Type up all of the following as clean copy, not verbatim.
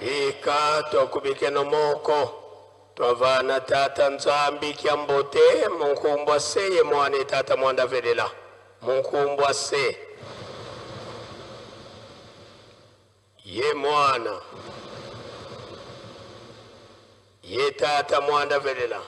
Bika tokubike no moko. Twavana tata nzambi kiambote. Munkumbwa se ye mwane tata mwanda velela. Munkumbwa se. Ye mwana. Ye tata mwanda velela.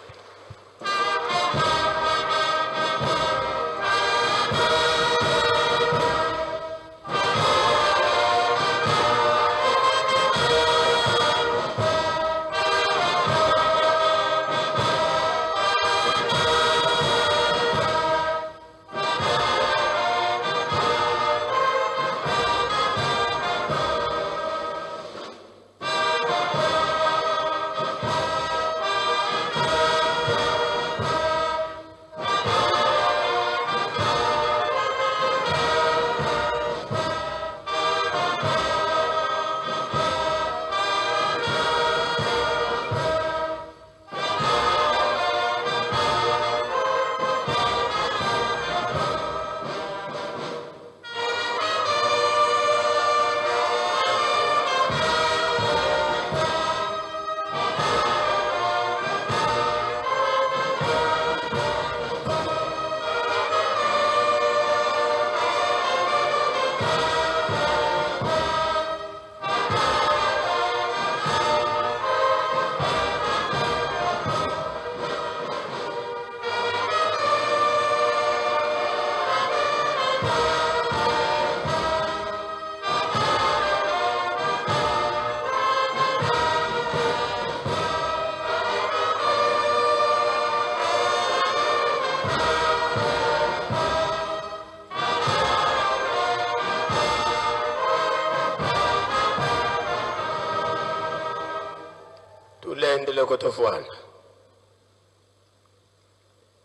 Tulendele kutofwana.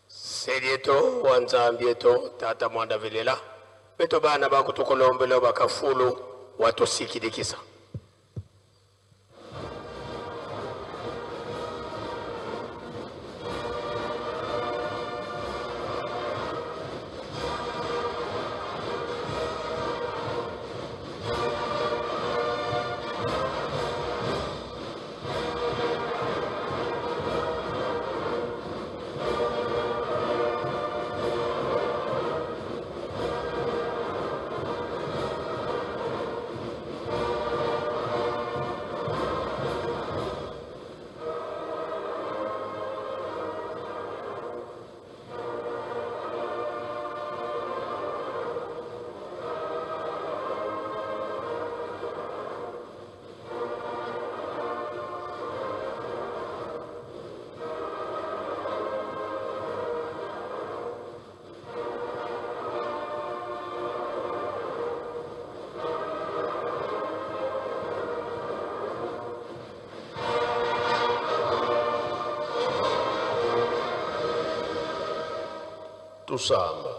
Sedieto wanzambieto tata mwanda velela. Beto bana bakutukolombelo bakafulu watu sikidikisa. Tusamba.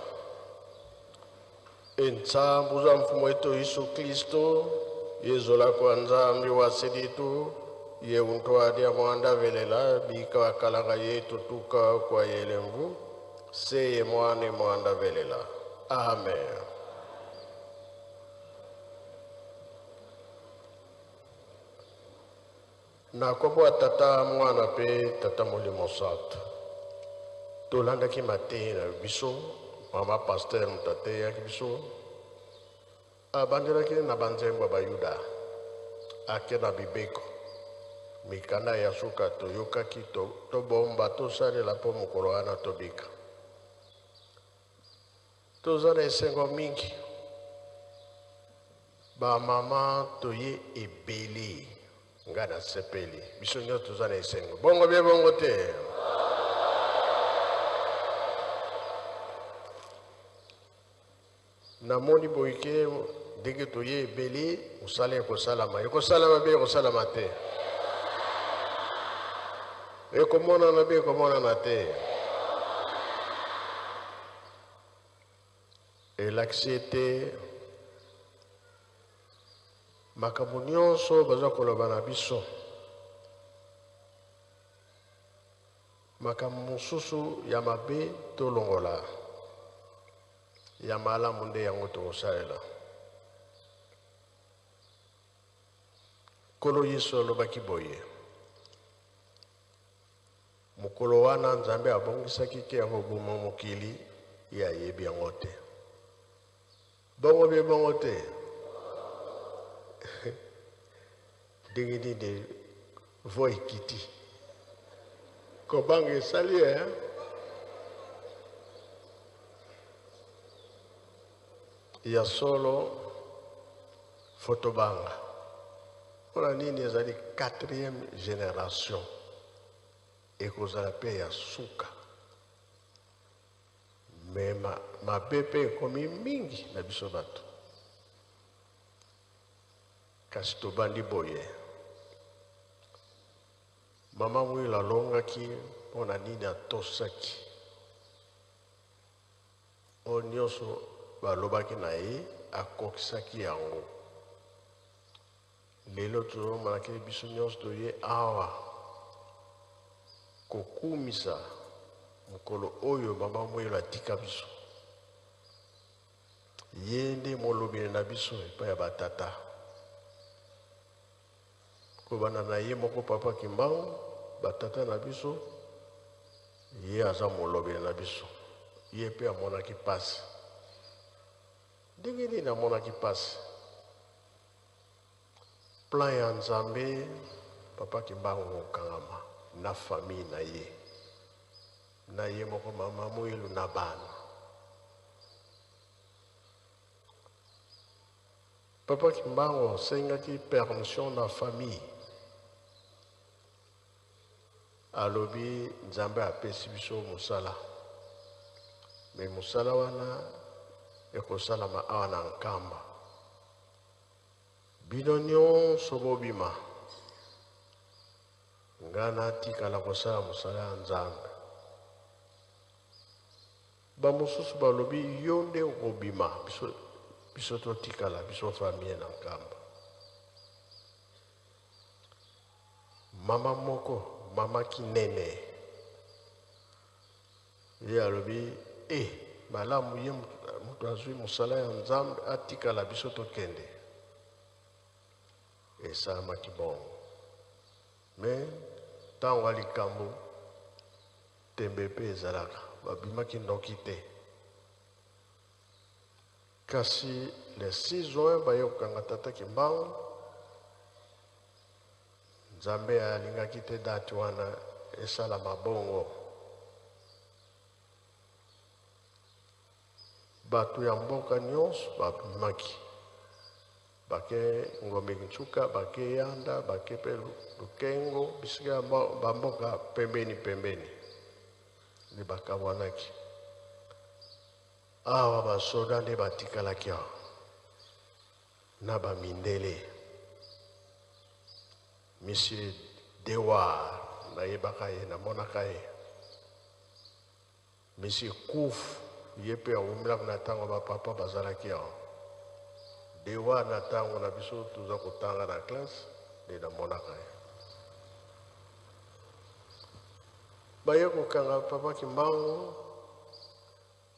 Entsambu za mfumo wetu Yesu Kristo, yezola kwa nzambi wa siditu, ye untwadi ya mwanda velela, bika wakalanga yetu tuka kwa yelembu, seye mwane mwanda velela. Amen. Na kopo tata mwana pe tata mulimo satu. Tolanda ki matena biso mama pasteur mutate ya biso abandela ki na banzembo bayuda ake na bibeko mikanda ya suka toyoka ki to bomba to sale la po mukolo wana tobika tozana esengo mingi ba mama toye ebeli ngana sepeli biso nyo tozana esengo bongo bie bongo te. Namoni boike dege toye ebeli usale ko salama eko salama be ko salama te eko mona na be ko mona na te elaksete makambo nyonso baza koloba na biso makambo mosusu ya mabe tolongola ya malamu nde yango tokosalela Nkolo Yesu alobaki boye. Mokolo wana Nzambe abongisaki ke ya koboma mokili ye ayebi yango te. Bongo be bongo te. Ndenge nini vo ekiti. Kobanga esali ya solo fotobanga. Mpona nini ezali 4e génération ekozala mpe ya suka. Me mabe mpe ekomi mingi na biso bato. Kasi tobandi boye. Mama Mwila alongaki mpona nini atosaki. Oyo nyonso balobaki na ye akokisaki yango. Lelo tozomonaki biso nyonso toye awa kokumisa mokolo oyo Mama Mwila atika biso. Ye nde molobeli na biso epai ya batata. Kobana na ye moko Papa Kimbangu, batata na biso, ye aza molobeli na biso. Ye pe amonaki pasi. Ndenge nini amonaki pasi? Plan ya Nzambe, Papa Kimbangu okangama na famille na ye. Na ye moko Mama Mwila na bana. Papa Kimbangu asengaki permission na famille. Alobi Nzambe apesi biso musala. Me musala wana ekosalama awa na Nkamba. Bino nyonso bobima. Nga natikala kosala musala ya Nzambe. Bamosusu balobi yo nde okobima biso totikala biso famille na Nkamba. Mama moko Mama Kinene ye alobi malamu ye mutu azwi musala ya Nzambe atikala biso tokende. Esalamaki bongo. Me ntango likambo tembe mpe ezalaka babimaki noki te. Kasi le 6 juin baye kokanga Tata Kimbangu. Nzambe alingaki te date wana esalama bongo. Bato ya mboka nyonso babimaki. Bake Ngombe Nchuka, bake Yanda, bake pe Lukengo, bisika bamboka pembeni. Ni bakawanaki. Awa basoda nde batikalaki awa. Na bamindele. Monsieur Dewa na yebaka ye na monaka ye. Monsieur Kouf yepe awumilaka na tango ba papa bazalaki awa. Dewa na tango na biso tuza kotanga na classe de na monaka ye. Baye kokanga Papa Kimbangu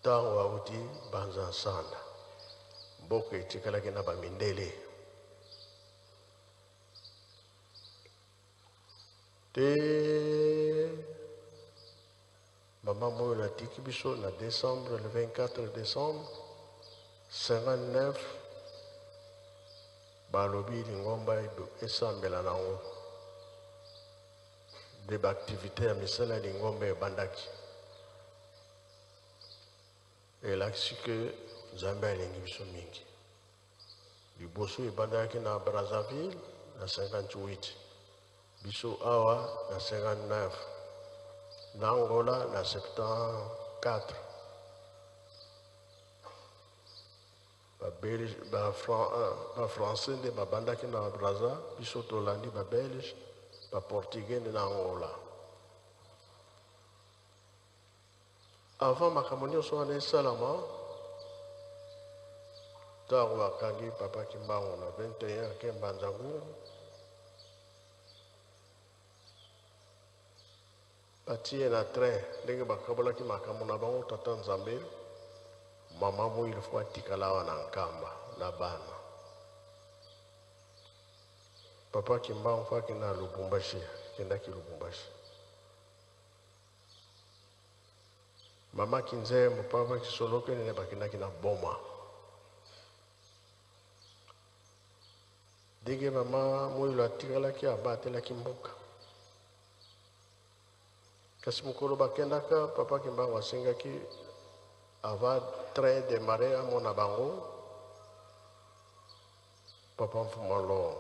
tango auti banza nsanda. Mboka etikalaki na bamindele. Mama Mwila atiki biso na décembre, le 24 décembre 59 balobi lingomba esambela nango de activité ya misala lingomba ebandaki. Elakisi ke Nzambe alingi biso mingi. Liboso ebandaki na Brazzaville na 58. Biso awa na 59. Na Angola na 74. Ba français nde babandaki na Brazza, biso tolandi ba belge, ba portugais na Angola. Avant makambo nyonso wana esalama, ntango bakangi Papa Kimbangu na 21 ke Mbanzangu, batie na train ndenge bakabolaki makambo na bango Tata Nzambe. Mama Mwila fo atikala wana Nkamba na bana. Papa Kimba mfa kina Lubumbashi, kenda ki Lubumbashi. Mama Kinze mpapa kisoloke ne bakina kina Boma. Dige mama Moilo atikala ki abatela kimboka. Kasi mukolo bakenda ka Papa Kimba wasinga ki ava train démarrer à mon abango. Papa mfuma Long.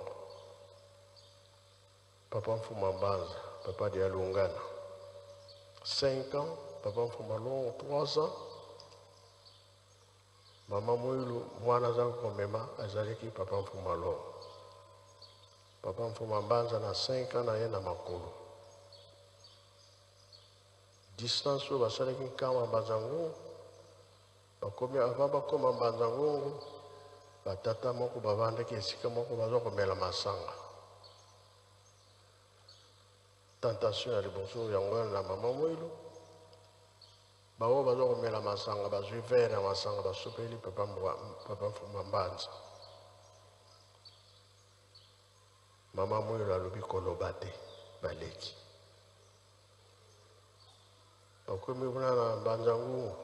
Papa mfuma Mbanza, papa de Alungana. 5 ans, papa mfuma Long 3 ans. Maman Moilo mwana zangu komema azaliki papa mfuma Long. Papa mfuma Mbanza na 5 ans na ye na makolo. Distance oyo basalaki nkama Mbanzangungu bakomi ava bakoma Mbanzangungu batata moko bavandaki esika moko baza komela masanga. Tentation ya liboso yango na mama Moilo bawo baza komela masanga bazwi verre ya masanga basopeli papa mfuma Mbanza. Mama Moilo alobi koloba te baleki. Bakomi kuna na Mbanzangungu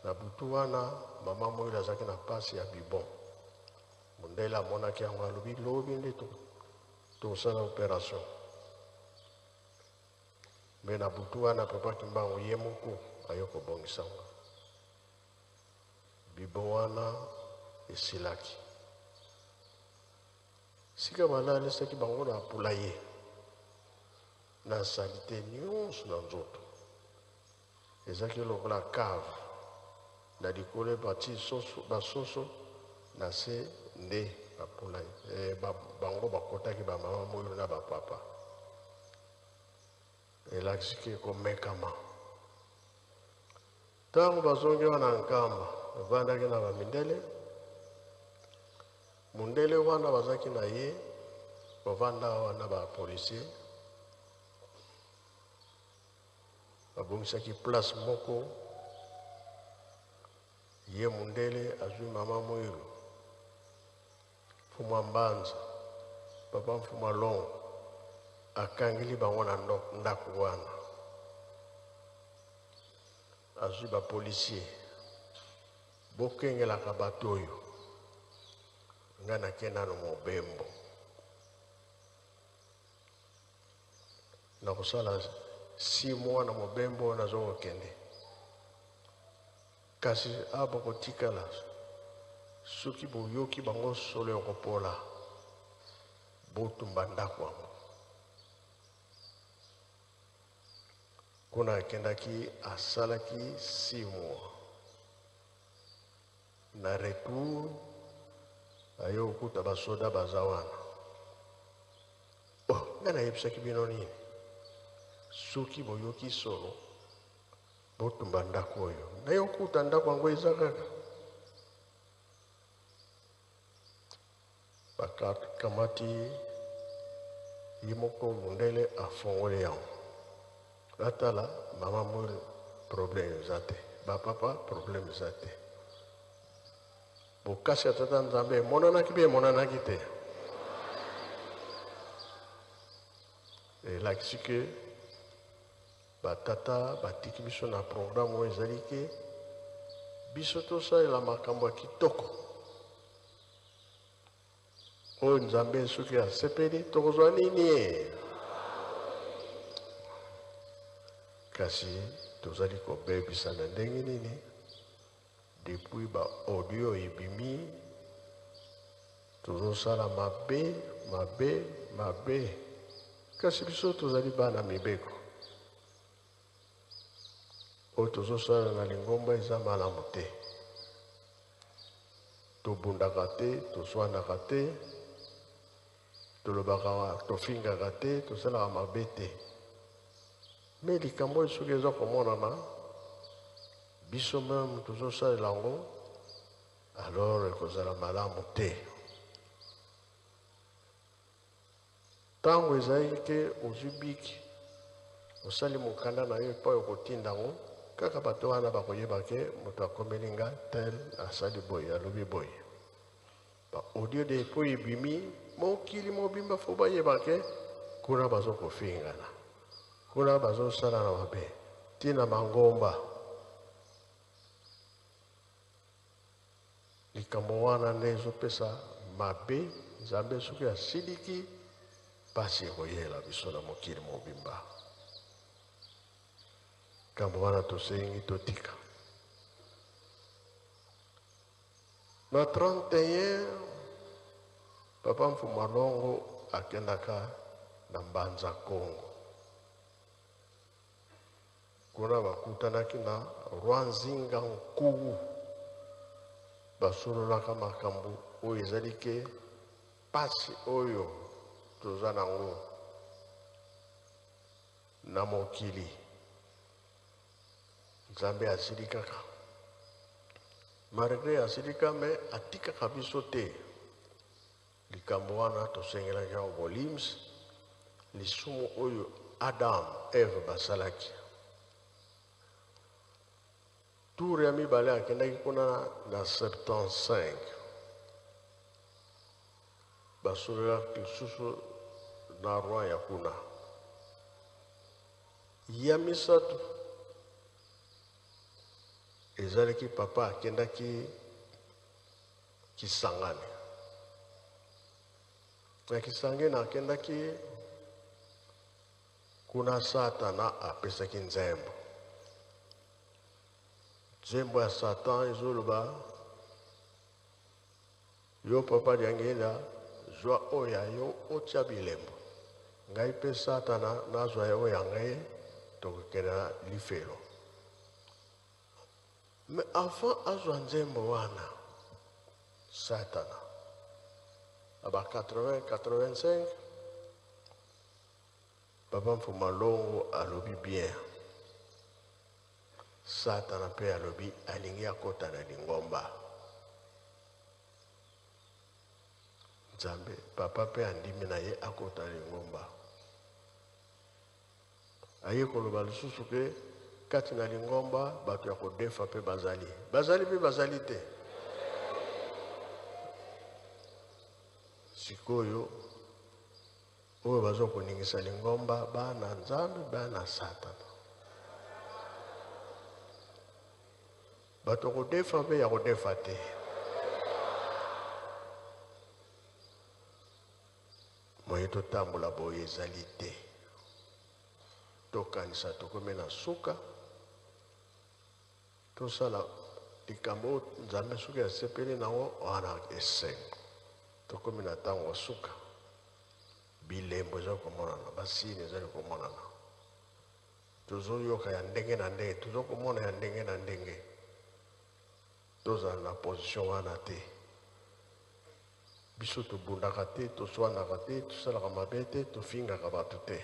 na butu wana mama Moilo azaki na pasi ya bibon. Mundele amonaki yango alobi lobi nde tosala opération. Me na butu wana Papa Kimba ye moko ayoko bongisanga. Bibon wana esilaki. Sika balali saki bango na pula ye. Na salite nyonso na nzoto. Ezaki lokola cave. Na likolo bati basoso na se nde bapula ye. Bango bakotaki ba mama Moilo na bapapa. Elakisiki komekama. Tango bazongi wana nkamba bavandaki na bamindele. Mundele wana bazaki na ye bavanda wana bapolisier. Babongisaki place moko ye mundele azwi mama Moilo. Mfuma Mbanza papa mfuma Long akangili bango na ndako wana. Azwi ba policier bokengelaka bato oyo nga nakenda na Mobembo na kosala 6 mois na Mobembo nazokokende. Kasi abakotikala soki boyoki bango solo yokopola botumba ndako yango. Kuna akendaki asalaki 6 mois. Na retour ayo okuta basoda baza wana. Nga nayebisaki bino nini? Soki boyoki solo botumba ndako oyo. Nayo okuta ndako yango eza kaka. Bakamati ye moko mundele afongoli yango. Atala mama Moilo problème zate. Papa problème zate. Bokasi atata Nzambe monanaki be monanaki te. Elakisi ke batata batiki biso na programme oyo ezali ke biso tosalela makambo ya kitoko oyo Nzambe soki asepeli tokozwa nini ye. Kasi tozali kobebisa na ndenge nini depuis ba audio ebimi tozosala mabe kasi biso tozali bana mibeko oyo tozosala na Lingomba eza malamu te. Tobundaka te, toswanaka te, tolobaka tofingaka te, tosalaka mabe te. Me likambo soki eza komonana biso meme tozosalela yango alors ekozala malamu te. Tango ezali ke ozwi biki osali mokanda na yo epai okotinda yango kaka bato wana bakoyeba ke moto akomeli nga tel asali boye alobi boye. Audio de epo ebimi mokili mobimba fo bayebake kuna bazokofingana kuna bazosala na mabe tina mangomba likambo wana nde ezopesa mabe nzambe soki asiliki pasi ekoyela biso na mokili mobimba likambo wana tosengi totika na 31 papa Mfumalongo akendaka na Mbanza Kongo kuna bakutanaki na Rwanzinga Nkuu basololaka makambo oyo ezali ke pasi oyo toza nango na mokili nzambe asili kaka malgré asilika me atikaka biso te likambo wana tosengelaki yango bolims lisumu oyo Adam Eve basalaki tour ya mibale akendaki kuna na 75 basololaki lisusu na roi ya kuna ya misato ezalaki papa akendaki Kisangani na Kisangani akendaki kuna Satana apesaki nzembo nzembo ya Satan ezoloba yo papa diangela zwa oya yo otia bilembo ngai mpe Satana nazwa ya oya ngai tokokenda lifelo mais avant azwa nzembo wana Satana aba 80-85 papa Mfumalongo alobi bien Satana mpe alobi alingi akota na lingomba nzambe papa mpe andimi na ye akota na lingomba aye koloba lisusu ke kati na lingomba bato ya kodefa mpe bazali mpe bazali te sikoyo oyo bazokoningisa lingomba bana nzambe bana Satana bato kodefa mpe ya kodefa te moye totambola boye ezali te tokanisa tokome na suka tosala likambo nzambe soki asepeli nango wana esengo tokomi na ntango ya suka bilembo ezali komonana basini ezali komonana tozoyoka ya ndenge na ndenge tozokomona ya ndenge na ndenge tozala na position wana te biso tobundaka te toswanaka te tosalaka mabe te tofingaka bato te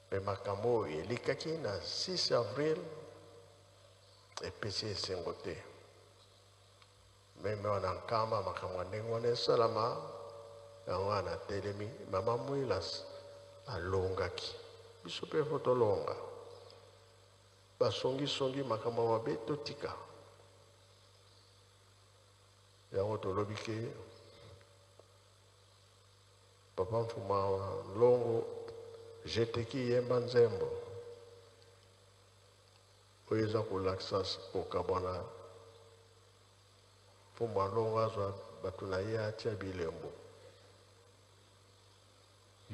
mpe makambo oyo elikaki na 6 avril epesi esengo te meme wana nkamba makambo ya ndenge wana esalama yango wana telemi mama Mwilas alongaki biso mpe fo tolonga basongisongi makambo mabe totika yango tolobi ke papa Mfumalongo jeteki yemba nzembo oyo eza kolakisa kokabwana Mfumalongo azwa bato na ye atia bilembo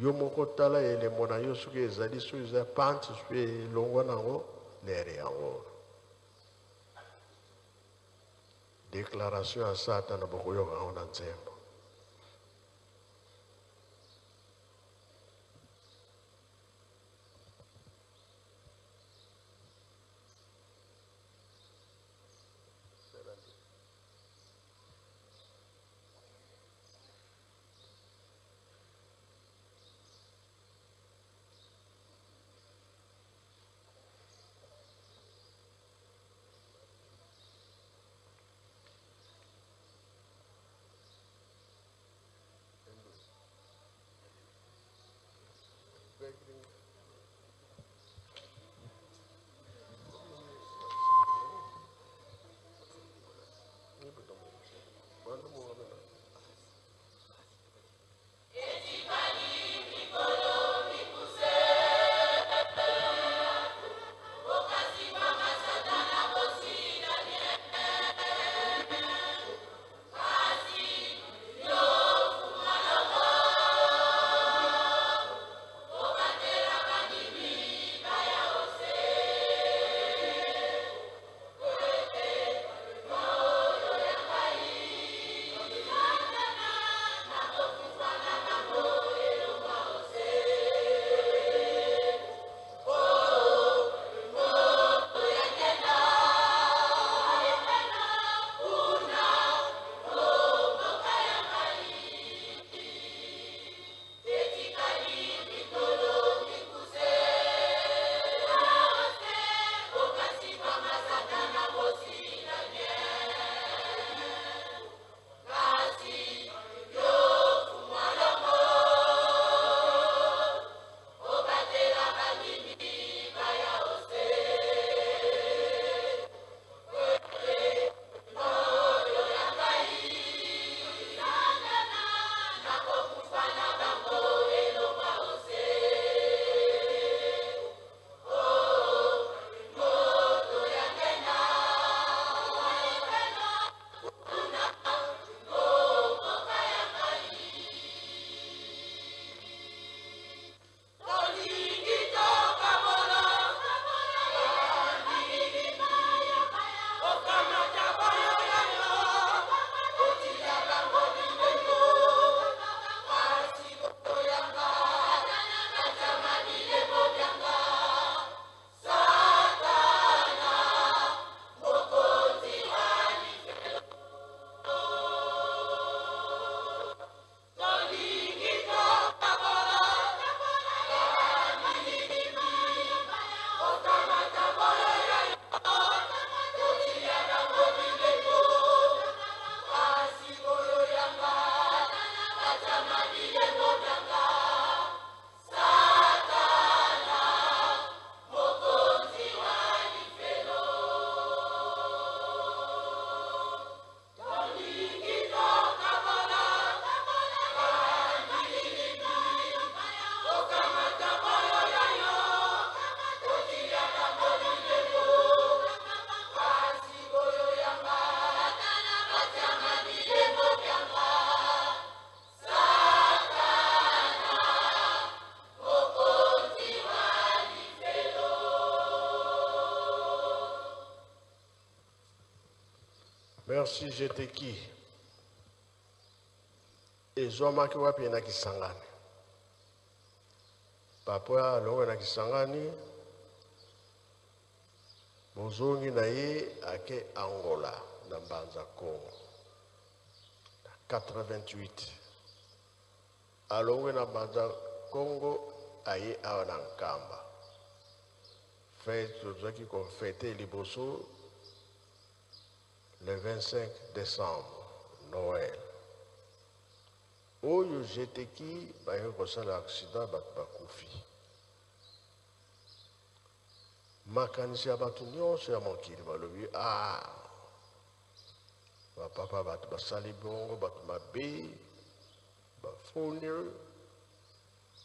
yo moko tala elembo na yo soki ezali soki eza panti soki elongwa nango lere yango déclaration ya Satana bokoyoka yango na nzembo merci j'étais qui ezwamaki wapi na Kisangani papa alonga na Kisangani bozongi na ye ake Angola na Mbanza Congo 88 alonga na Mbanza Congo aye awa na Nkamba tozwaki kofete liboso le 25 décembre Noël oyo jeteki baye kosala accident bato bakufi makanisi ya bato nyonso ya mokili balobi bapapa bato basali bongo bato mabe bafoni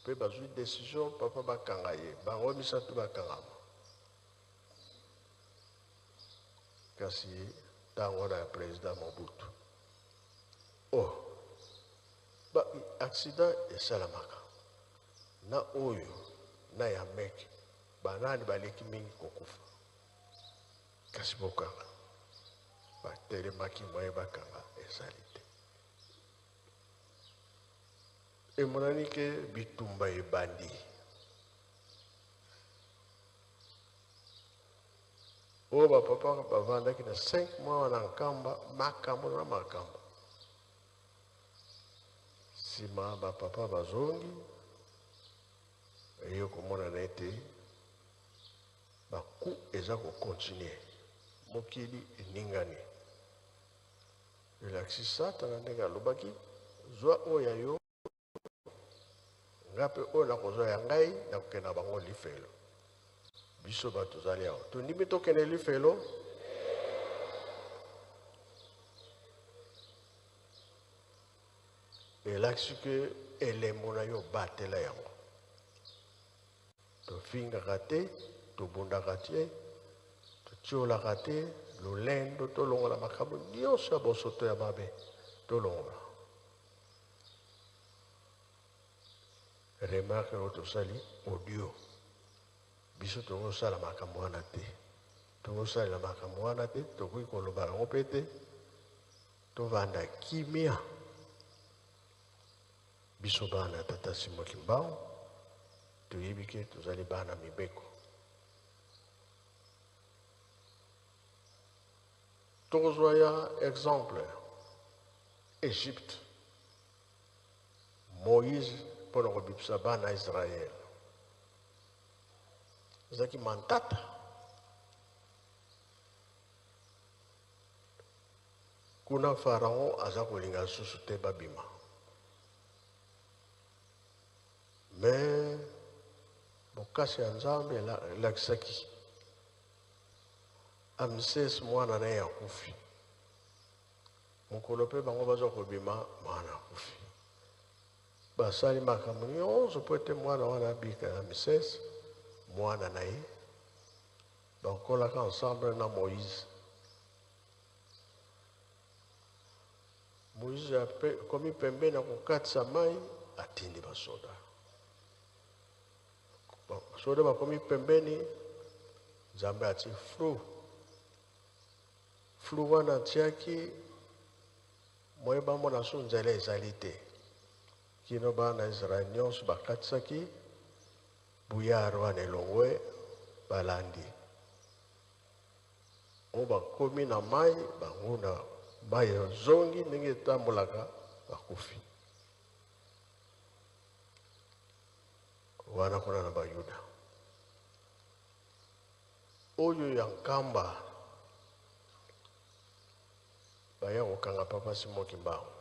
mpe bazwi décision papa bakanga ye bango misato bakangama kasi ntango na président Mobutu accident esalamaka na oyo na ya meke banani baleki mingi kokufa kasi bokanga batelemaki moye bakanga ezali te emonani ke bitumba ebandi oyo bapapa bavandaki na 5 mois wana Nkamba makambo na makambo nsima bapapa bazongi eye komona na ete baku eza kokontinue mokili eningani elakisi satana ndenge alobaki zwa oyo ya yo nga mpe oyo nakozwa ya ngai nakokenda bango lifelo biso bato tozali awa tondimi tokende lifelo elakisi ke elembo na yo batela yango tofingaka te tobundaka te totiolaka te lolendo tolongola makambo nyonso ya bosoto ya mabe tolongola remarke oyo tosali audio biso tokosala makambo wana te tokosalela makambo wana te tokoki koloba yango mpe te tovanda kimia biso bana tata Simon Kimbangu toyebi ke tozali bana mibeko tokozwa ya exemple Égypte Moïse mpona kobimisa bana Israel ezalaki mantata kuna Pharaon aza kolinga lisusu te babima mais bokasi ya Nzambe elakisaki Ramsès mwana na ye akufi mokolo mpe bango bazwa kobima mwana akufi basali makambo nyonso mpo ete mwana wana abika Ramsès mwana na ye bakolaka ensemble na Moïse Moïse komi pembeni na kokatisa mai atindi basoda basoda bakomi pembeni Nzambe ati flu wana atiaki moyeba mona so nzela ezali te kino bana Israel nyonso bakatisaki buyar wana elongwe balandi oyo bakomi na mai bango na mai ezongi ndenge etambolaka bakufi wana kuna na bayuda oyo ya Nkamba baya kokanga papa Simon Kimbangu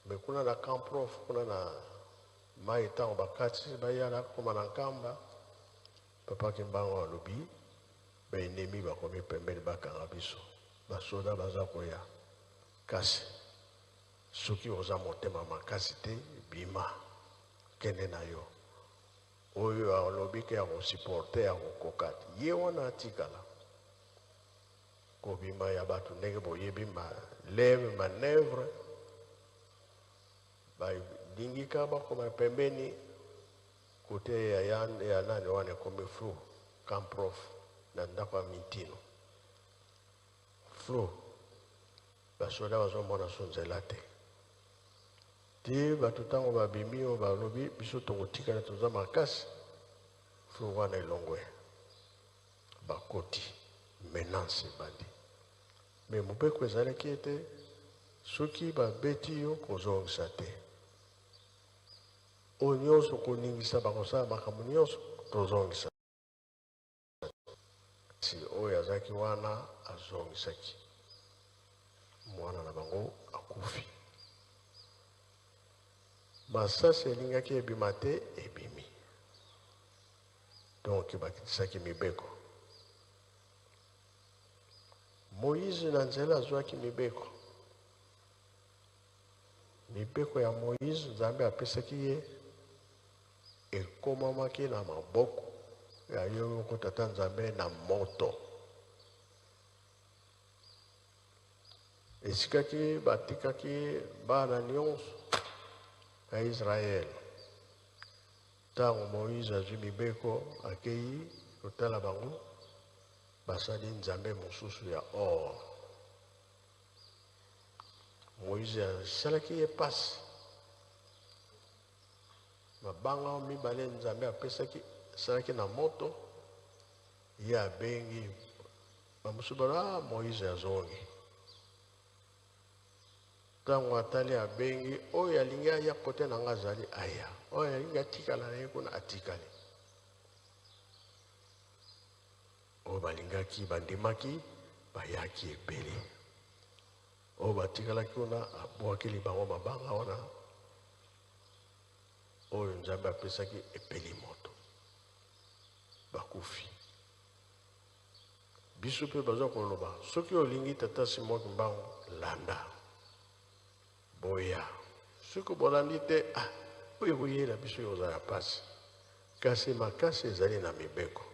me kuna na camp prof kuna na mai ntango bakati baya na koma na Nkamba papa Kimbangu alobi baenemi bakomi pembeni bakanga biso basoda baza koya kasi soki oza motema makasi te bima kende na yo oyo alobi ke ya kosupporte ya kokoka ye wana atikala kobima ya bato ndenge boyebi maleme manevre badingika bakoma pembeni kote ya nani wana ekomi flu camp prof na ndako ya mitino flo basoda bazomona so nzela te te bato ntango babimi oyo balobi biso tokotikala toza makasi flo wana elongwe bakoti menance ebandi me mobeko ezalaki ete soki babeti yo kozongisa te oyo nyonso koningisa bakosala makambo nyonso tozongisa si oyo azalaki wana azongisaki mwana na bango akufi masasi elingaki ebima te ebimi donc bakitisaki mibeko moïse na nzela azwaki mibeko ya moïse nzambe apesaki ye ekomamaki na maboko ya yo moko tata nzambe na moto esikaki batikaki bana nyonso ya israele ntango moïse azwi mibeko akei kotala bango basali nzambe mosusu ya or moïse asalaki ye pasi mabanga mibale nzambe apesaki asalaki na moto ye abengi bamosusu balo moïse azongi ntango atali abengi oyo alingi aya kote na nga azali aya oyo alingi atikala na ye kuna atikali oyo balingaki bandimaki bayaki ebele oyo batikalaki kuna abwakeli bango mabanga wana oyo nzambe apesaki epeli moto bakufi biso mpe bazwa koloba soki olingi tata Simon Kimbangu landa boya soki bolandi te oyo boyela biso oyo ozala pasi kasi makasi ezali na mibeko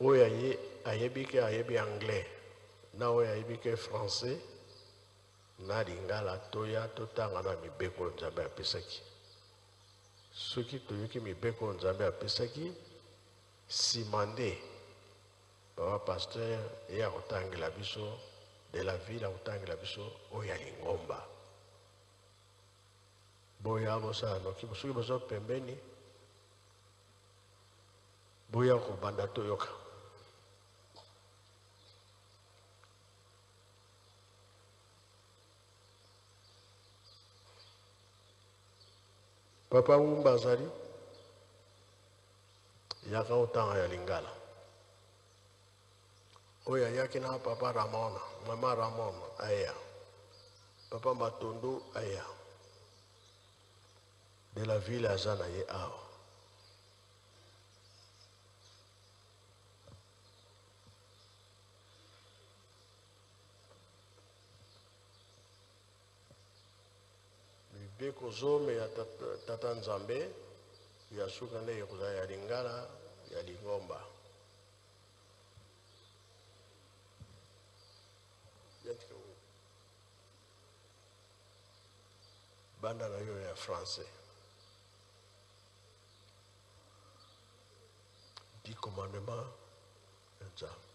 oyo ayebi ke ayebi anglais na oyo ayebi ke français na lingala toya totanga na mibeko nzambe apesaki soki toyoki mibeko nzambe apesaki nsima nde baba pasteur ye akotangela biso de la ville akotangela biso oyo ya lingomba boya bosala noki soki bozwa pembeni boya kobanda toyoka papa Wumba azali yaka otanga ya lingala oyo ayaki na papa Ramona mama Ramona aya papa Matondo aya de la ville aza na ye awa mibeko zome ya tata nzambe ya suka nde ekozala ya lingala ya lingomba banda na yo ya français 10 commandements ya nzambe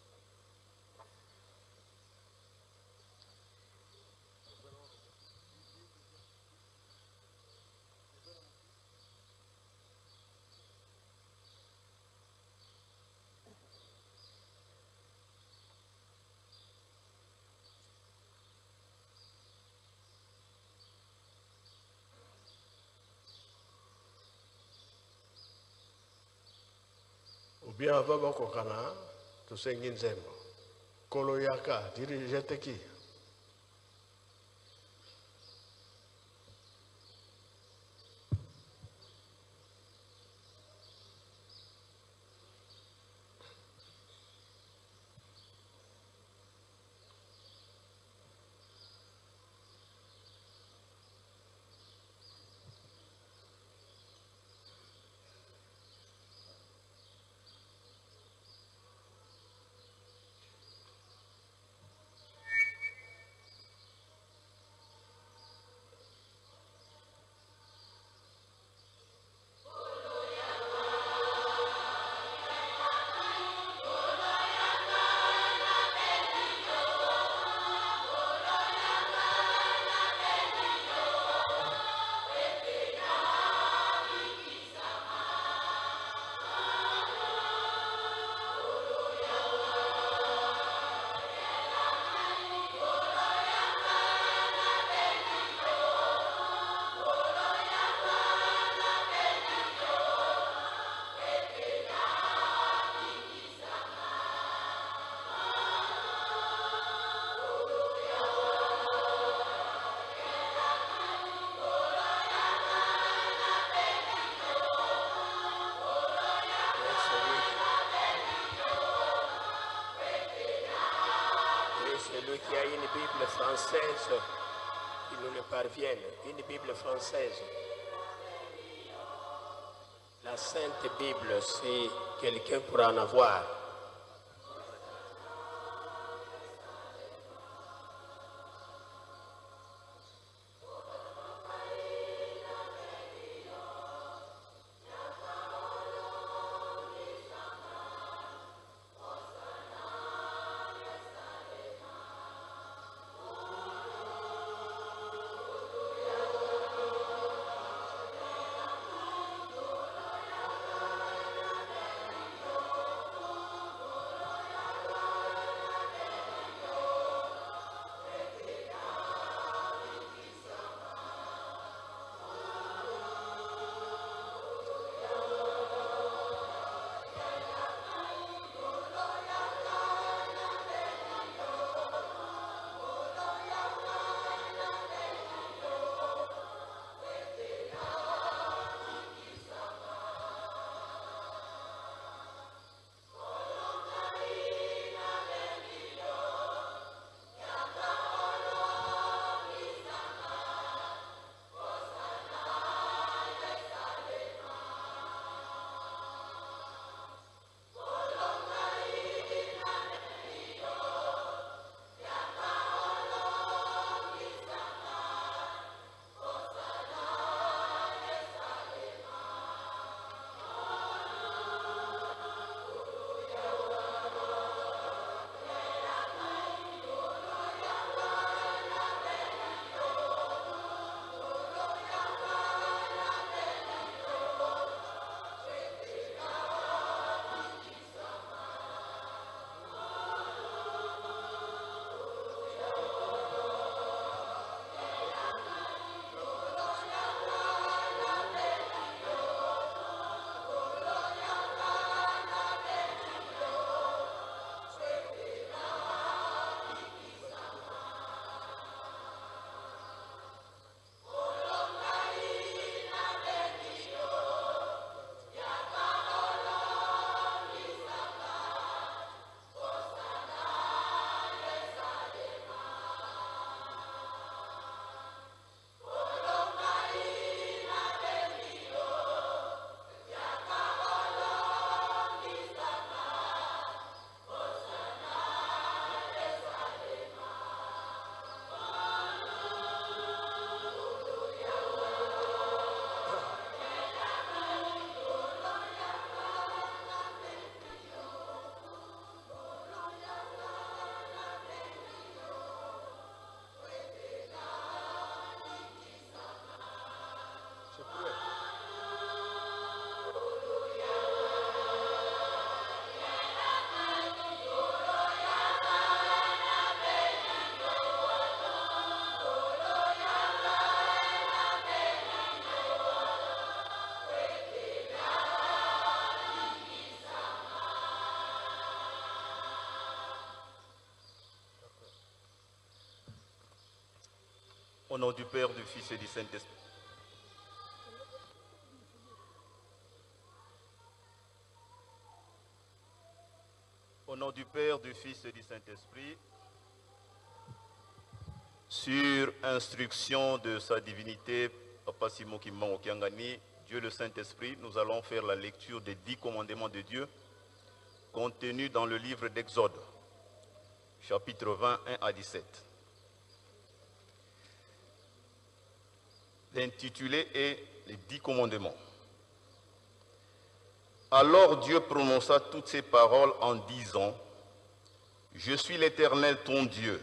bien ava bakokana tosengi nzembo kolo yaka dirige teki Bible française qui nous le parvienne. Une Bible française. La Sainte Bible, si quelqu'un pourra en avoir. Au nom du Père, du Fils et du Saint-Esprit. Au nom du Père, du Fils et du Saint-Esprit, sur instruction de sa divinité, Papa Simon Kimman Okiangani, Dieu le Saint-Esprit, nous allons faire la lecture des 10 commandements de Dieu contenus dans le livre d'Exode, chapitre 20, 1 à 17. L'intitulé est les 10 commandements. Alors Dieu prononça toutes ces paroles en disant, « Je suis l'Éternel ton Dieu,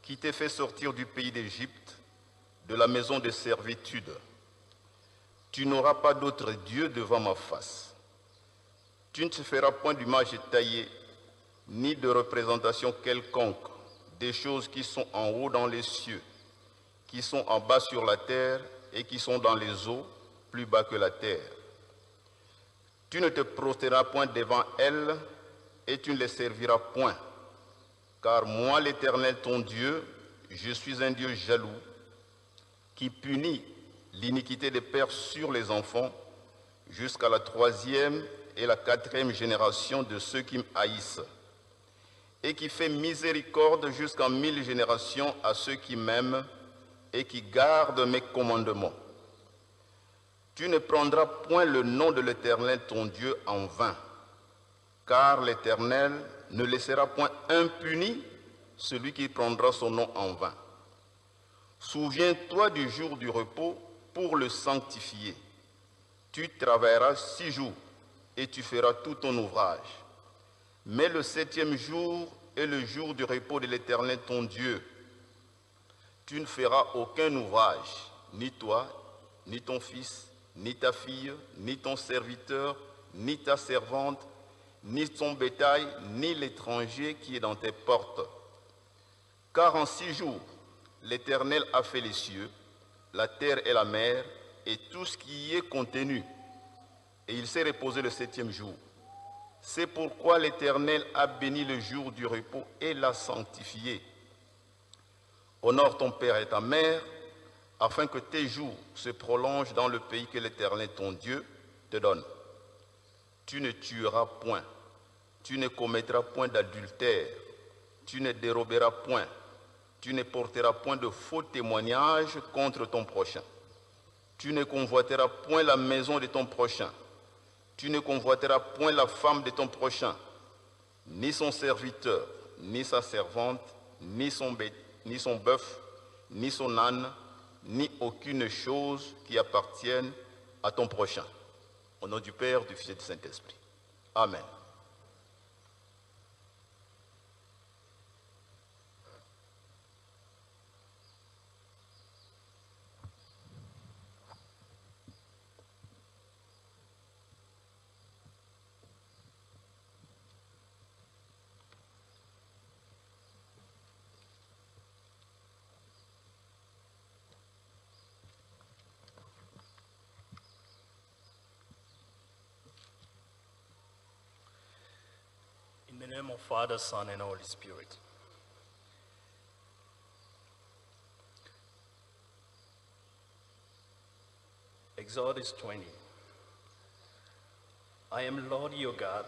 qui t'ai fait sortir du pays d'Égypte, de la maison de servitude. Tu n'auras pas d'autre Dieu devant ma face. Tu ne te feras point d'image taillée, ni de représentation quelconque des choses qui sont en haut dans les cieux, qui sont en bas sur la terre et qui sont dans les eaux, plus bas que la terre. Tu ne te prosterneras point devant elles et tu ne les serviras point. Car moi, l'Éternel ton Dieu, je suis un Dieu jaloux, qui punit l'iniquité des pères sur les enfants jusqu'à la 3e et la 4e génération de ceux qui me haïssent, et qui fait miséricorde jusqu'en 1000 générations à ceux qui m'aiment et qui gardent mes commandements. Tu ne prendras point le nom de l'Éternel ton Dieu en vain, car l'Éternel ne laissera point impuni celui qui prendra son nom en vain. Souviens-toi du jour du repos pour le sanctifier. Tu travailleras 6 jours et tu feras tout ton ouvrage. Mais le 7e jour est le jour du repos de l'Éternel ton Dieu. Tu ne feras aucun ouvrage, ni toi, ni ton fils, ni ta fille, ni ton serviteur, ni ta servante, ni ton bétail, ni l'étranger qui est dans tes portes. Car en 6 jours, l'Éternel a fait les cieux, la terre et la mer, et tout ce qui y est contenu. Et il s'est reposé le 7e jour. C'est pourquoi l'Éternel a béni le jour du repos et l'a sanctifié. Honore ton père et ta mère, afin que tes jours se prolongent dans le pays que l'Éternel ton Dieu te donne. Tu ne tueras point, tu ne commettras point d'adultère, tu ne déroberas point, tu ne porteras point de faux témoignages contre ton prochain. Tu ne convoiteras point la maison de ton prochain, tu ne convoiteras point la femme de ton prochain, ni son serviteur, ni sa servante, ni son bœuf, ni son âne, ni aucune chose qui appartienne à ton prochain. Au nom du Père, du Fils et du Saint-Esprit. Amen. In the name of Father, Son, and Holy Spirit. Exodus 20. I am Lord your God,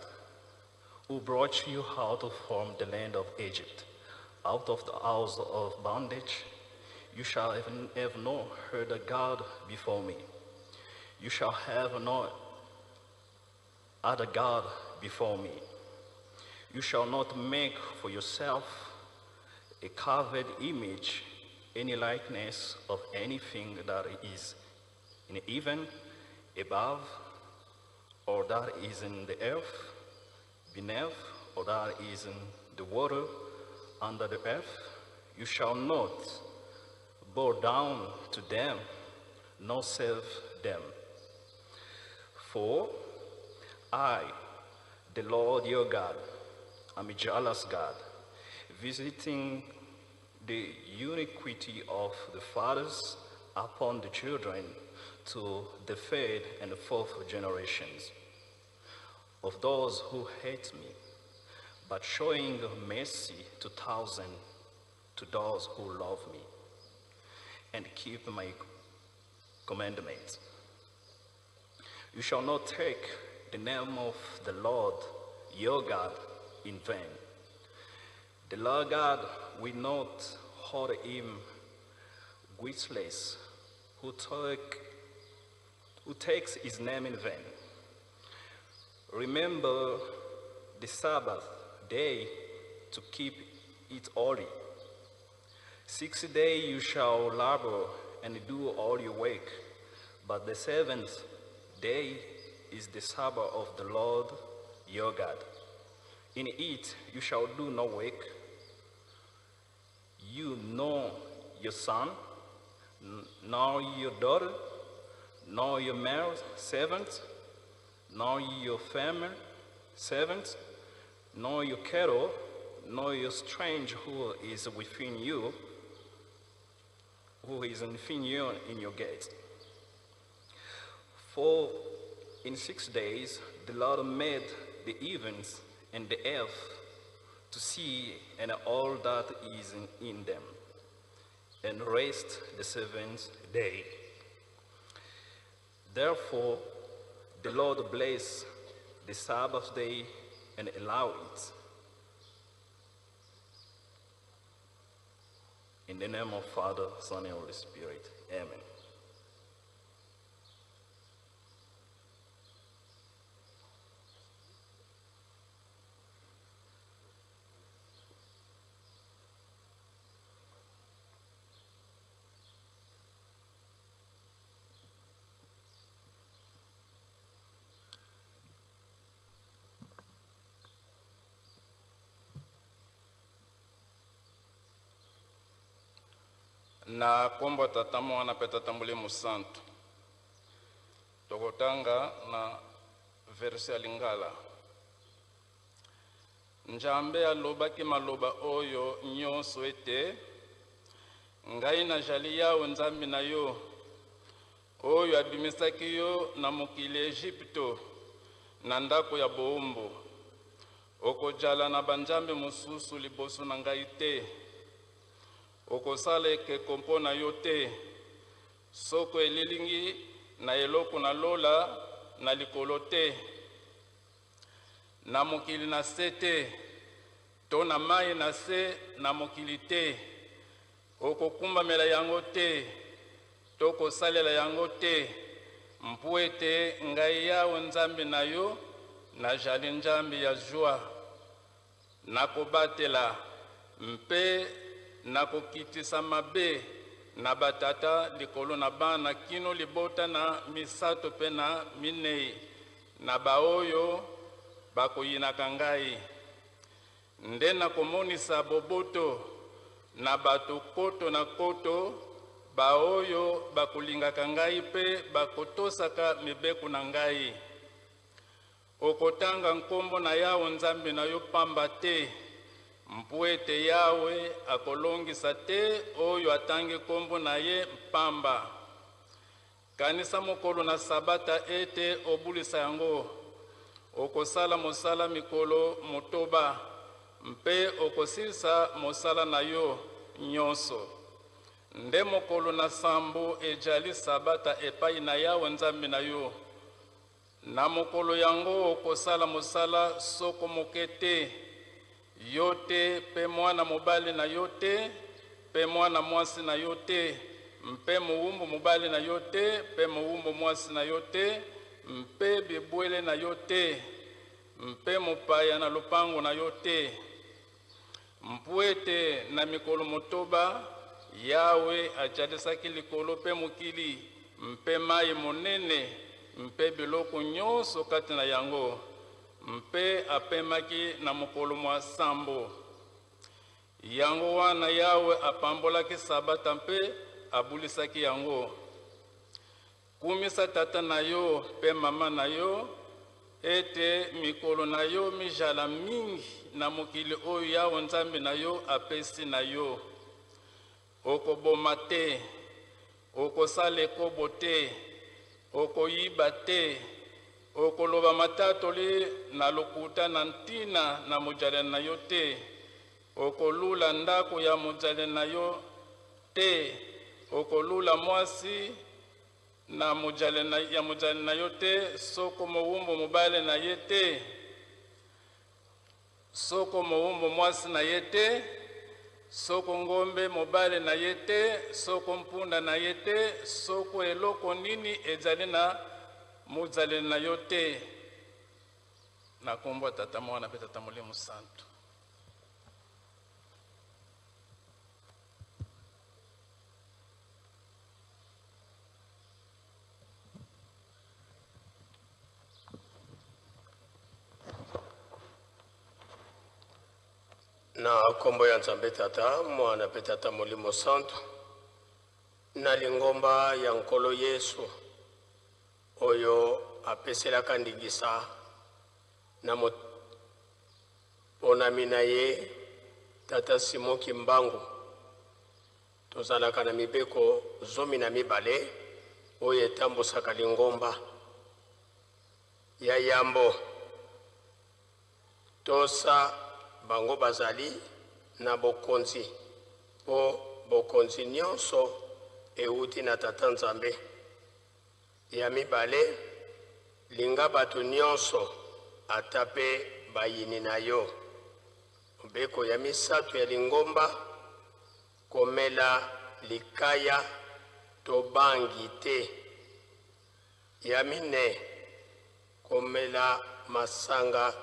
who brought you out from the land of Egypt, out of the house of bondage. You shall have no other God before me. You shall have no other God before me. You shall not make for yourself a carved image, any likeness of anything that is in heaven above, or that is in the earth beneath, or that is in the water under the earth. You shall not bow down to them, nor serve them. For I, the Lord your God, am a jealous God, visiting the iniquity of the fathers upon the children to the third and the fourth generations of those who hate me, but showing mercy to thousands, to those who love me and keep my commandments. You shall not take the name of the Lord your God in vain. The Lord God will not hold him guiltless who takes his name in vain. Remember the Sabbath day to keep it holy. 6 days you shall labor and do all your work, but the 7th day is the Sabbath of the Lord your God. In it you shall do no work, you nor your son, nor your daughter, nor your male servant, nor your female servant, nor your cattle, nor your stranger who is within you, who is within you in your gates. For in 6 days the Lord made the heavens and the earth, to see and all that is in them, and rest the 7th day. Therefore the Lord blessed the Sabbath day and allowed it. In the name of Father, Son, and Holy Spirit. Amen. Na kombo tata mwana pe tata Mulimo Santo. Tokotanga na verse ya Lingala. Njambe alobaki maloba oyo nyonso ete ngai na jali yawo nzambi na yo oyo abimisaki yo na mokili Egypto na ndako ya boumbu okojala na banjambe mosusu liboso na ngai te okosala ekeko mpo na yo te soko elilingi na eloko na lola na likolo te na mokili na se te to na mai na se na mokili te okokumbamela yango te to kosalela yango te mpo ete ngai yawo nzambe na yo najali nzambe ya jwa nakobatela mpe nakokitisa mabe na batata likolo na bana kino libota na misato pe na minei na baoyo bakoyinaka ngai nde nakomonisa boboto na bato koto na koto baoyo bakolingaka ngai pe bakotosaka mibeko na ngai okotanga nkombo na yawo nzambe na yo pamba te mpo ete yawe akolongisa te oyo atangi nkombo na ye pamba kanisa mokolo na sabata ete obulisa yango okosala mosala mikolo motoba mpe okosilisa mosala na yo nyonso nde mokolo na sambo ejali sabata epai na yawe nzambe na yo na mokolo yango okosala mosala soko moke te yo te pe mwana mobali na yo te pe mwana mwasi na yo te mpe mowumbu mobali na yo te pe mowumbu mwasi na yo te mpe bibwele na yo te mpe mopaya na lupango na yo te mpo ete na mikolo motoba yawe ajalisaki likolo pe mokili mpe mai monene mpe biloko nyonso kati na yango mpe apemaki na mokolo mwa sambo yango wana yawe apambolaki sabata mpe abulisaki yango kumisa tata na yo pe mama na yo ete mikolo na yo mijala mingi na mokili oyo yawe nzambe na yo apesi na yo okoboma te okosala ekobo te okoyiba te okoloba matatoli na lokuta na ntina na mojale na yo te okolula ndako ya mojale na yo te okolula mwasi na mojale na yo te soko mowumbu mobale na ye te soko mowumbu mwasi na ye te soko ngombe mobale na ye te soko mpunda na ye te soko eloko nini ezali na mojale na yo te na kombo tata mwana pe tata Mulimo Santo. Na kombo ya nzambe tata mwana pe tata Mulimo Santo na lingomba ya nkolo Yesu oyo apeselaka ndingisa na monami na ye tata Simon Kimbangu tozalaka na mibeko 12 oyo etambusaka lingomba ya yambo tosa bango bazali na bokonzi po bokonzi nyonso euti na tata nzambe ya mibale linga bato nyonso atape bayini na yo mbeko ya misato ya lingomba komela likaya to bangi te. Ya mine, komela masanga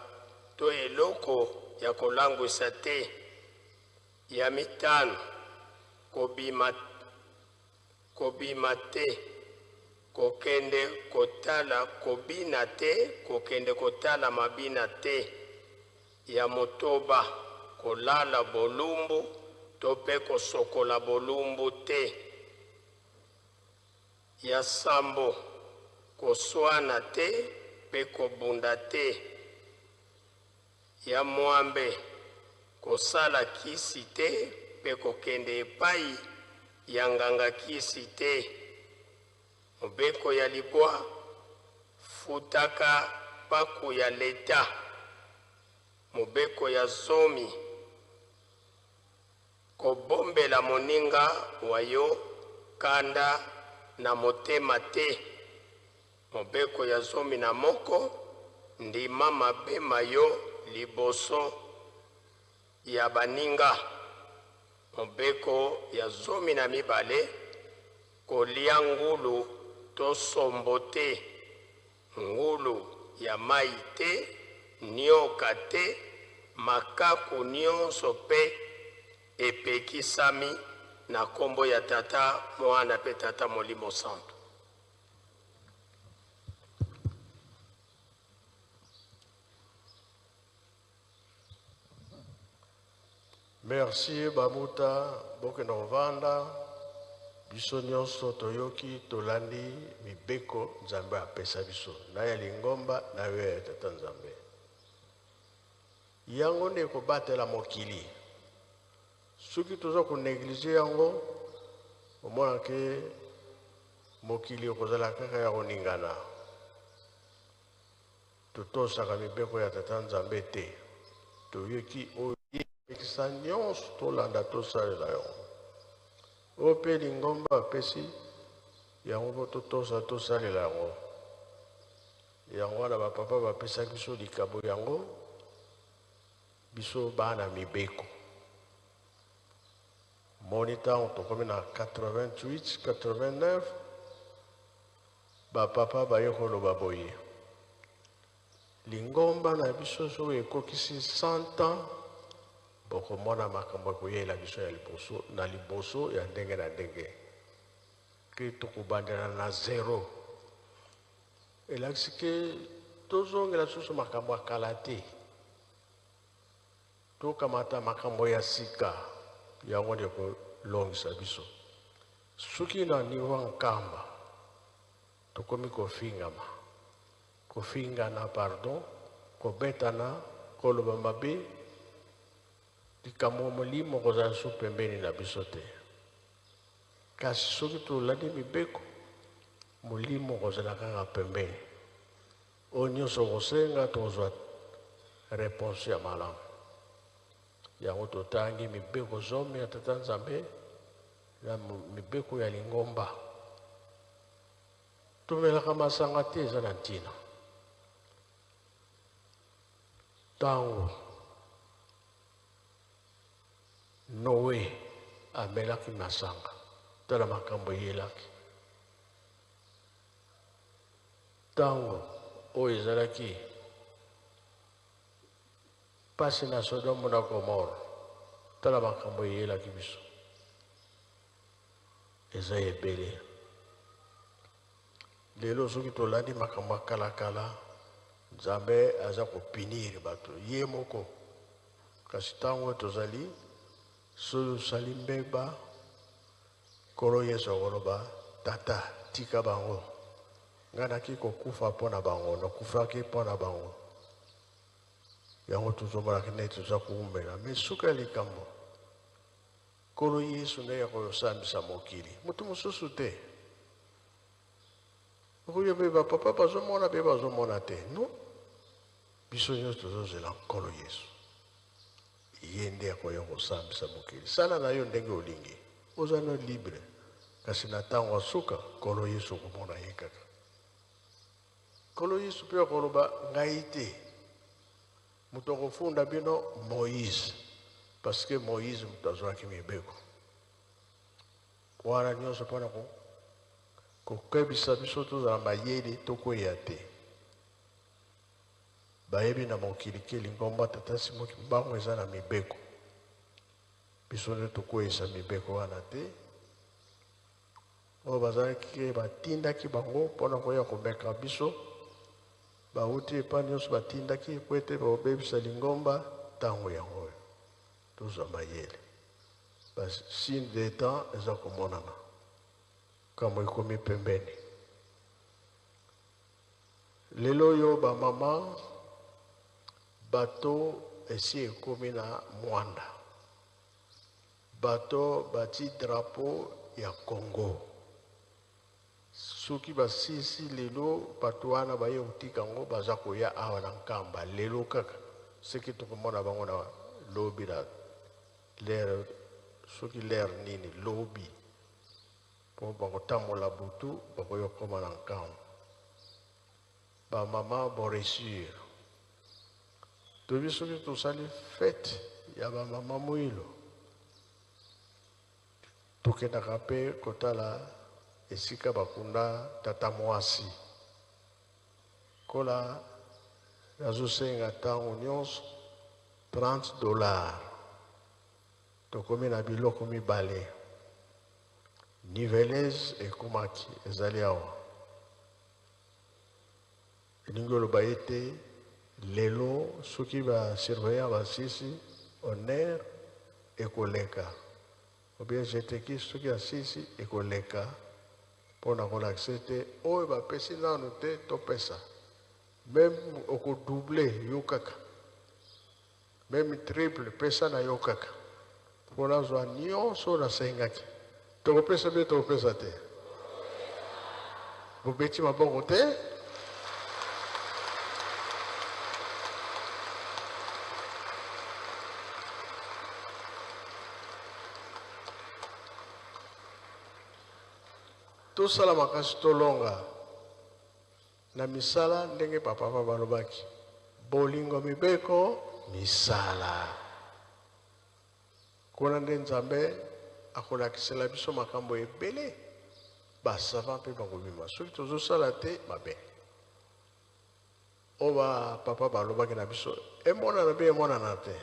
to eloko ya kolangwisa te. Ya mitano, kobima te, kokende kotala kobina te, kokende kotala mabina te. Ya motoba, kolala bolumbu to pe kosokola bolumbu te. Ya sambo, koswana te pe kobunda te. Ya mwambe, kosala kisi te pe kokende epai ya nganga kisi te. Mobeko ya libwa, futaka paku ya leta. Mobeko ya zomi, kobombela moninga wayo kanda na motema te. Mobeko ya zomi na moko, ndima mabema yo liboso ya baninga. Mobeko ya zomi na mibale, kolia ngulu to sombo te. Ngulu ya mai te, nioka te, makaku nyonso pe epekisami na kombo ya Tata, Mwana pe Tata Molimo Santo. Merci Bamuta Bokenovanda. Biso nyonso toyoki tolandi mibeko Nzambe apesa biso. Na ya lingomba na ya Tata Nzambe. Yango ne kobatela mokili. Soki toza ko négliger yango, omona ke mokili okozala kaka ya koningana. Totosaka mibeko ya Tata Nzambe te. Toyoki oye ekisa nyonso tolanda tosalela yango. Ope lingomba apesi yango po totosa tosalela yango. Yango wana bapapa bapesaki biso likabo yango, biso bana mibeko. Monita on tokomi na 88, 89, bapapa bayekolo baboye. Lingomba na biso so ekokisi 100 ans, bokomona makambo koyela biso ya liboso na liboso ya ndenge na ndenge. Ke tokobandela na zero. Elakisi ke tozongela susu makambo ya kala te. Tokamata makambo ya sika yango nde kolongisa biso. Soki na nivo nkamba tokomi kofingama. Kofingana pardon, kobetana, koloba mabe, likambo molimo kozala su pembeni na biso te. Kasi soki tolandi mibeko, molimo kozala kaka pembeni. O nyonso kosenga tozwa réponse ya malamu. Yango totangi mibeko zomi ya Tata Nzambe na mibeko ya lingomba. Tomelaka masanga te eza na ntina. Tango Noé amelaki masanga, tala makambo yelaki. Tango oyo ezalaki pasi na Sodomo na Gomora, tala makambo yelaki biso. Eza ebele. Lelo soki tolandi makambo kala Nzambe aza kopinir bato ye moko. Kasi tango tozali so sali mbeba kolo Yesu akoloba Tata tika bango. Ngana ki kokufa pona bango, nokufaki pona bango. Yango tuzomona kine tuza kuumela. Mesuka likambo. Kolo Yesu nde yakosambisa mokili. Mutu mususu te. Oyo beba papa bazomona be bazomona te. No. Biso nyonso tozozela nkolo Yesu. Ye nde akoya kosambisa mokili. Sala na yo ndenge olingi. Ozana libre. Kasi na ntango ya suka nkolo Yesu okomona ye kaka. Nkolo Yesu mpe akoloba ngai te. Mutu akofunda bino Moïse. Parce que Moïse mutu azwaki mibeko. wana nyonso mpona kokebisa biso tozala mayele tokwea te bayebi na mokilikeli ngomba tata Simoki Mbangu eza na mibeko biso nde tokweyisa mibeko wana te oyo bazalaki batindaki bango mpona koya komeka biso bauti epa nyonso batindaki po ete baobebisa lingomba ntango yango oyo tozwa mayele basigne de temps eza komonana kambo ekomi pembeni lelo oyo bamama bato esi ekomi na mwanda bato bati drapeau ya Congo soki basisi lelo bato wana baye kotika yango baza koya awa na nkamba lelo kaka soki tokomona bango na lobi na lere soki lere nini lobi po bakotambola butu bakoya koma na nkamba bamama boresure toyebi soki tosali fete ya bamama moilo tokendaka mpe kotala esika bakunda tata mwasi kola nazosenga ntango nyonso $30 tokomi na biloko mibale niveleuse ekomaki ezali awa elingi oloba ete lelo soki basurveillant basisi honneur ekoleka obien jeteki soki asisi ekoleka mpona kolakisa ete oyo bapesi nanu te topesa meme okodouble yo kaka meme triple pesa na yo kaka mpona zwa nyonso nasengaki tokopesa mpe tokopesa te bobeti maboko te tosala makasi tolonga na misala ndenge papa balobaki bolingo mibeko misala kuna nde Nzambe akolakisela biso makambo ebele basavant mpe bakobima soki tozosala te mabe oyo papa balobaki na biso emonana mpe emonana te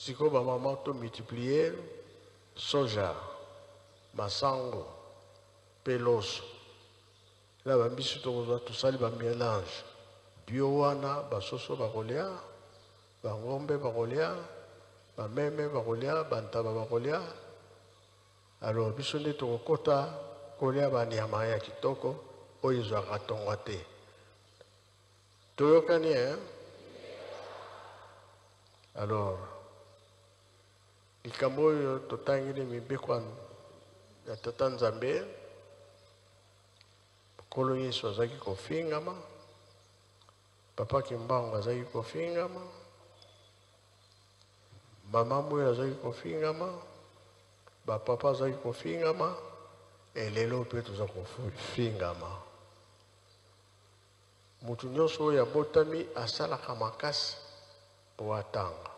sikoyo bamama to multiplier soja masango mpe loso na bambisi tokozwa tosali bamélange bio wana basoso bakolia bangombe bakolia bameme bakolia bantaba bakolia alors biso nde tokokota kolia banyama ya kitoko oyo ezwaka tongo te toyokani alors likambo oyo totangeli mibeko ya tata Nzambe nkolo Yesu azalaki kofingama papa Kimbangu azalaki kofingama mama moyo azalaki kofingama bapapa azalaki kofingama elelo mpe toza kofingama mutu nyonso oyo abotami asalaka makasi po atanga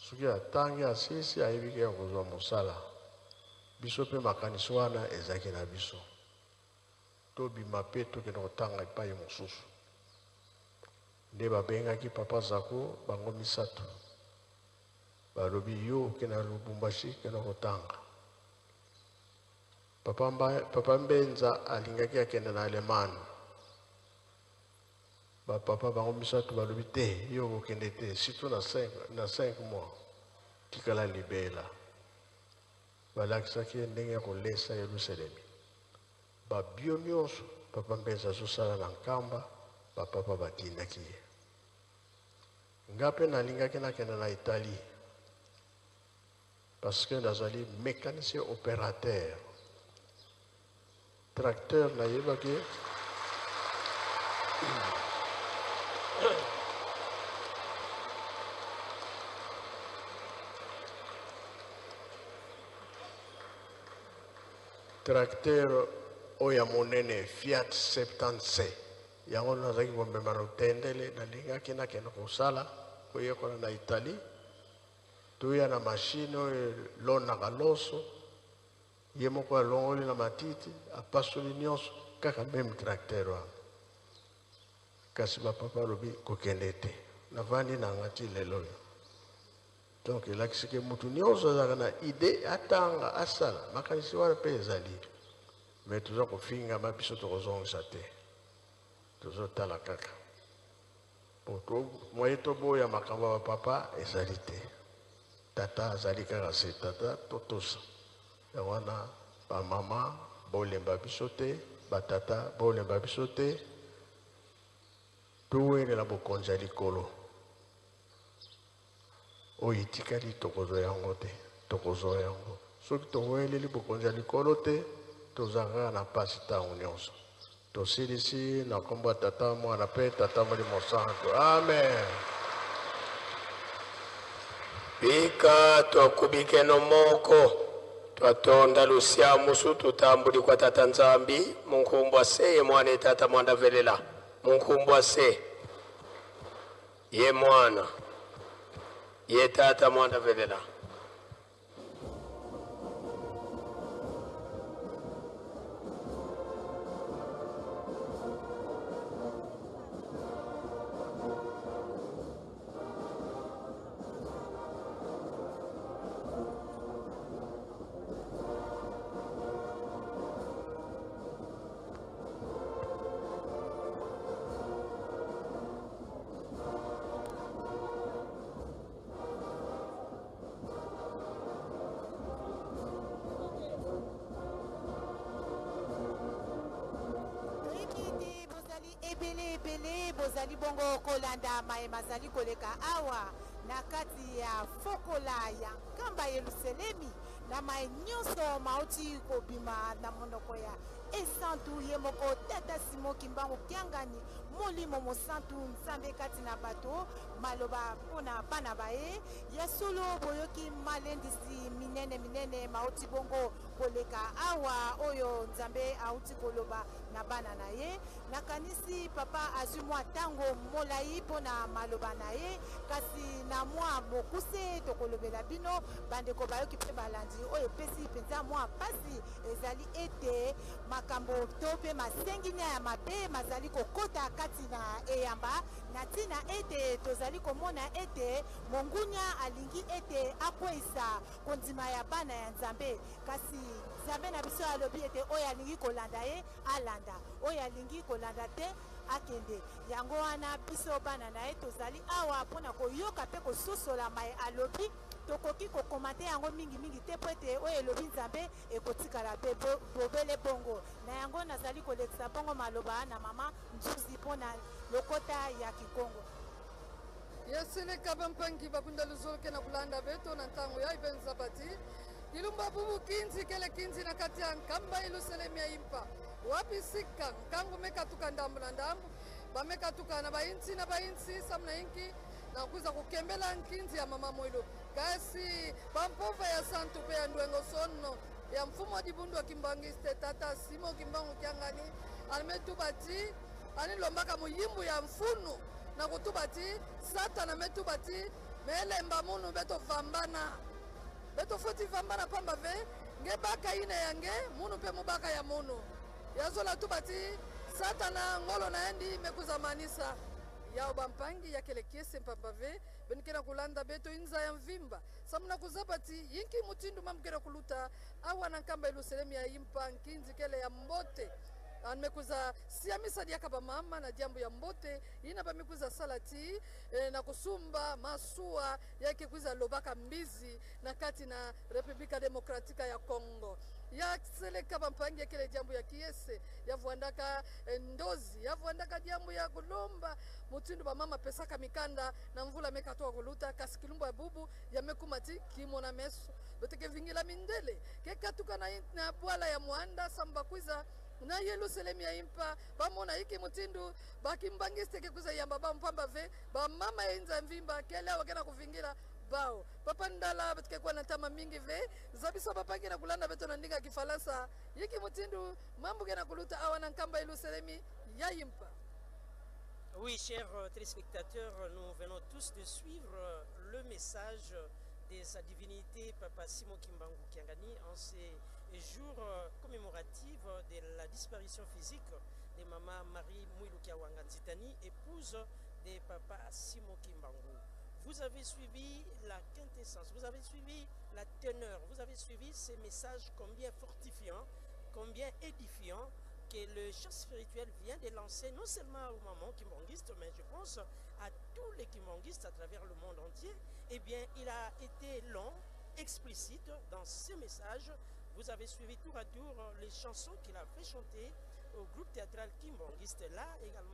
soki atangi asisi ayebiki ya kozwa mosala biso mpe makanisi wana ezalaki na biso tobima mpe tokende kotanga epai mosusu nde babengaki papa Zako bango misato balobi yo okende na Lubumbashi kende kotanga papa Mbenza alingaki akende na Allemagne bapapa bango misato balobi te yo okende te surtout na 5 mois tikala libela balakisaki ndenge ya kolesa Yerusalemi babio nyonso papa Mbenza azosala na nkamba bapapa batindaki ye nga mpe nalingaki nakende na Italie parce que nazali mécanicien opérateur tracteur nayebaki tracteur oya monene Fiat 70C yango nazalaki komema na utendele nalingaki nakende kosala koyekola na Italie tuya na machine lona galoso yemo kwa longoli na matiti apasoli nyonso kaka même tracteur wana kasi bapapa lobi kokende te navandi na ngati lelo yo donc elakisi ke mutu nyonso azalaka na ide atanga asala makanisi wana mpe ezali me toza kofingama biso tokozongisa te tozotala kaka moye toboya makambo ya bapapa ezali te tata azali kaka se tata totosa yango wana bamama bolemba biso te batata bolemba biso te towelela bokonzi ya likolo oyo etikali tokozwa yango te tokozwa yango soki toweleli bokonzi ya likolo te tozalaka na mpasi ntango nyonso tosilisi na kombo ya tata mwana mpe tata molimo santo amen bika twakubikeno moko twatonda lusia musu tutambuli kwa tata nzambi munkumbwa se ye mwana tata mwanda velela munkumbwa se ye mwana ye tata mwanda velela ebele bozali bongo kolanda mayema azali koleka awa na kati ya fokola ya nkamba Yerusalemi na mai nyonso mauti kobima na monoko ya esantu ye moko tata Simon Kimbangu Kiangani molimo mosantu nzambe kati na bato maloba mpona bana baye ya solo boyoki malendisi minene mauti bongo koleka awa oyo nzambe auti koloba na bana na ye nakanisi papa azwi mwa ntango molai mpona maloba na ye kasi na mwa mokuse tokolobela bino bandeko bayoki mpe balandi oyo epesi mpenza mwa pasi ezali ete makambo to mpe masenginya ya mabe mazali kokota kati na eyamba na ntina ete tozali komona ete mongunya alingi ete akweyisa kondima ya bana ya nzambe kasi nzambe na biso alobi ete oyo alingi kolanda ye alanda oyo alingi kolanda te akende yango wana biso bana na ye tozali awa mpona koyoka mpe kososola mai alobi tokoki kokomante yango mingi te po ete oyo elobi nzambe ekotikala mpe bobele bongo na yango nazali kolekisa bongo maloba na mama nzuzi mpona lokota ya kikongo yesile kaba mpangi babunda luzoloke na kulanda beto na ntango ya ibenza bati ilumba bubu kinzi kele kinzi na kati ya nkamba Yerusalemi ya impa wapi sika nkangu mekatuka ndambu na ndambu bamekatuka na bainsi samna inki na kuza kukembela nkinzi ya mama mwilo kasi bampova ya santu pe ya ndwengo sonno ya mfumo dibundu wa kimbangiste tata Simon Kimbangu Kiangani alimetubati anilombaka muyimbu ya mfunu na kutubati satana metubati melemba munu beto vambana beto foti vambana pamba ve nge baka ine yange munu pe mubaka ya munu yazola tubati satana ngolo na endi mekuza manisa ya obampangi ya kele kiese pamba ve benikena kulanda beto inza ya mvimba samuna kuzabati yinki mutindu mamkera kuluta awa na nkamba Yerusalemi ya impa nkinzi kele ya mbote anmekuza siamisa diaka ba mama na jambo ya mbote ina bamekuza salati na kusumba masua yake kuza lobaka mbizi na kati na Republika Demokratika ya Kongo ya seleka bampangi ya kile jambo ya kiese yavuandaka ndozi yavuandaka jambo ya kulomba mutindu ba mama pesaka mikanda na mvula mekatoa kuluta kasikilumba ya bubu ya mekumati kimo na meso beteke vingila mindele kekatuka na bwala ya muanda samba kuza na Yerusalemi ya impa bamona iki mutindu bakimbangiste kekuza yamba bampamba ve ba mama inza mvimba kele wakena kuvingira bao papa ndala betike kwa natama mingi ve zabiso bapangi na kulanda beto na ndinga kifalansa yiki mutindu mambo gena kuluta awana nkamba Yerusalemi ya impa. Oui, chers téléspectateurs, nous venons tous de suivre le message de sa divinité Papa Simon Kimbangu Kiangani en ces jours commémoratifs de la disparition physique de Maman Marie Mwilukia Wanganzitani, épouse de Papa Simon Kimbangu. Vous avez suivi la quintessence, vous avez suivi la teneur, vous avez suivi ces messages combien fortifiants, combien édifiants que le chef spirituel vient de lancer, non seulement aux mamans kimbanguistes, mais je pense à tous les kimbanguistes à travers le monde entier. Eh bien, il a été long, explicite dans ces messages. Vous avez suivi tour à tour les chansons qu'il a fait chanter au groupe théâtral kimbanguiste, là également.